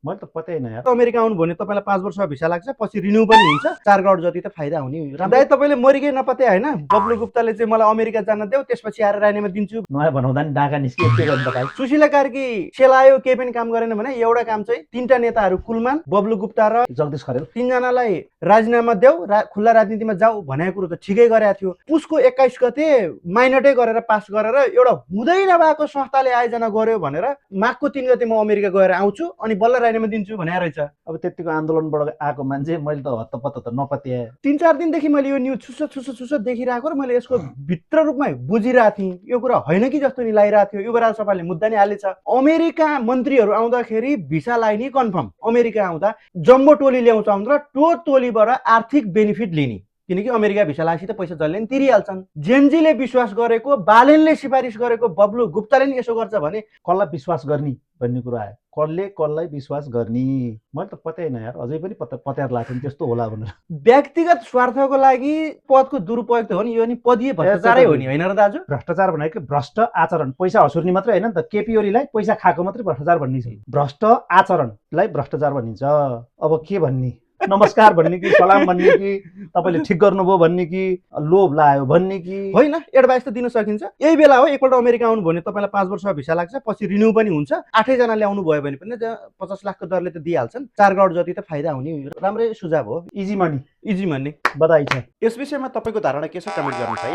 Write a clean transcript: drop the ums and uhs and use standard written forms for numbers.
मैले त पत्तै होइन यार। अमेरिका आउनु भने तपाईँलाई 5 वर्षको भिसा लाग्छ, पछि रिन्यू पनि हुन्छ, 4 करोड जति त फाइदा हुने हो। दाइ तपाईँले मरिकै नपत्या होइन, बब्लु गुप्ताले चाहिँ मलाई अमेरिका जान देऊ, त्यसपछि आएर रानीमा दिन्छु। नयाँ बनाउँदा नि डाका निस्कियो, के गर्नु त भाइ। सुशीला कार्की सेलायो, केही पनि काम गरेन भने एउटा काम चाहिँ 3टा नेताहरू कुलमान, बब्लु गुप्ता र जगदीश खरेल 3जनालाई राजीनामा देऊ, खुल्ला राजनीतिमा जाऊ भनेको कुरो त ठिकै गरेको थियो। पुसको 21 गते माइनटै गरेर पास गरेर एउटा हुँदै नभएको संस्थाले आयोजना गर्यो भनेर माघको 3 गते म अमेरिका गएर आउँछु अनि बल्ल राजीनामा दिन्छु भने रहेछ। अब त्यतिको आन्दोलनबाट आएको मान्छे मैले त हत्तपत्त त नपत्याए। 3-4 दिनदेखि मैले यो न्युज छुस्स देखिरहेको र मैले यसको भित्र रूपमै बुझिरहेको थिएँ, यो कुरा होइन कि जस्तो नि लागिरहेको थियो। युवराज सभाले मुद्दा नि हालेछ, अमेरिका मन्त्रीहरू आउँदाखेरि भिसा लाग्ने कन्फर्म, अमेरिका आउँदा जम्बो टोली ल्याउँछ र त्यो टोलीबाट आर्थिक बेनिफिट लिने, किनकि अमेरिका भिसा लागेपछि त पैसा जसले नि तिरिहाल्छन्। जेनजीले विश्वास गरेको, बालेनले सिफारिस गरेको बब्लु गुप्ताले नि यसो गर्छ भने कसलाई विश्वास गर्ने भन्ने कुरा आयो। कसलाई विश्वास गर्ने मैले त पत्तै होइन यार। अझै पनि पत्यार लाग्छ नि त्यस्तो होला भनेर। व्यक्तिगत स्वार्थको लागि पदको दुरुपयोग त हो नि, यो नि पदीय भ्रष्टाचारै हो नि, होइन र दाजु? भ्रष्टाचार भनेको भ्रष्ट आचरण, पैसा हसुर्ने मात्रै होइन नि त। केपी ओलीलाई पैसा खाएको मात्रै भ्रष्टाचार भनिन्छ। भ्रष्ट आचरणलाई भ्रष्टाचार भनिन्छ। अब के भन्ने, नमस्कार भन्ने कि सलाम भन्ने कि तपाईँले ठिक गर्नुभयो भन्ने कि लोभ लाग्यो भन्ने कि होइन, एडभाइस त दिन सकिन्छ। यही बेला हो, एकपल्ट अमेरिका आउनु भने तपाईँलाई 5 वर्षको भिसा लाग्छ, पछि रिन्यू पनि हुन्छ। 8जना ल्याउनु भयो भने पनि 50 लाखको दरले त दिइहाल्छन्, 4 करोड जति त फाइदा हुने। राम्रै सुझाव हो, इजी मनी इजी भन्ने। बधाई छ। यस विषयमा तपाईँको धारणा के छ, कमेन्ट गर्नुहोस् है।